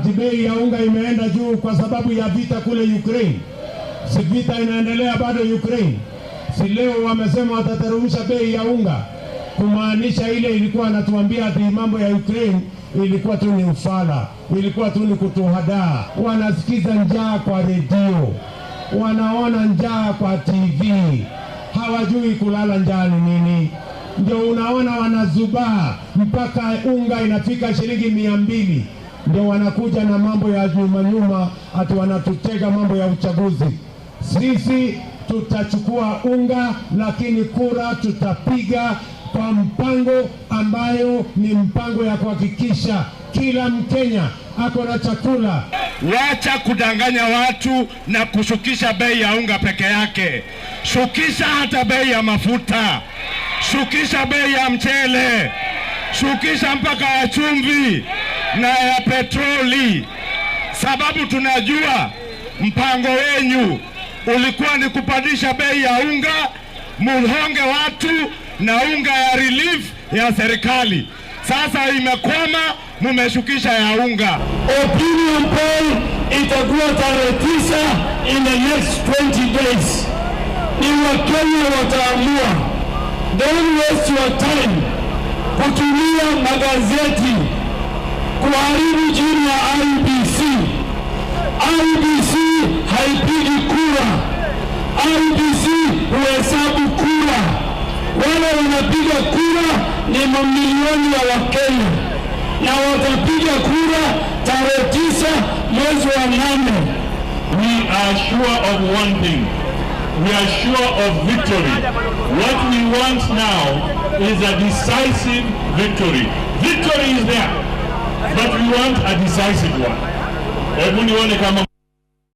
Bei ya unga imeenda juu kwa sababu ya vita kule Ukraine. Si vita inaendelea bado Ukraine. Si leo wamesema watateremsha bei ya unga, kumaanisha ile ilikuwa anatuambia ati mambo ya Ukraine ilikuwa tu ni ufala, ilikuwa tu ni kutuhadaa. Wanasikiza njaa kwa redio, wanaona njaa kwa TV, hawajui kulala njaa ni nini. Ndio unaona wanazubaa mpaka unga inafika shilingi 200. Ndio wanakuja na mambo ya nyuma ati wanatutega mambo ya uchaguzi. Sisi tutachukua unga, lakini kura tutapiga kwa mpango ambayo ni mpango ya kuhakikisha kila Mkenya ako na chakula. Wacha kudanganya watu na kushukisha bei ya unga peke yake. Shukisha hata bei ya mafuta, shukisha bei ya mchele, shukisha mpaka ya chumvi na ya petroli, sababu tunajua mpango wenyu ulikuwa ni kupandisha bei ya unga, muhonge watu na unga ya relief ya serikali. Sasa imekwama, mumeshukisha ya unga. Opinion poll itakuwa tarehe 9 in the next 20 days. Ni Wakenya wataamua. Don't waste your time kutumia magazeti kuharibu jina ya IEBC. IEBC haipigi kura. IEBC huhesabu kura. Wale wanapiga kura ni mamilioni ya Wakenya, na watapiga kura tarehe 9 mwezi wa 8. We are sure of one thing. We are sure of victory. What we want now is a decisive victory. Victory is there, but we want a decisive one. Hebu nione kama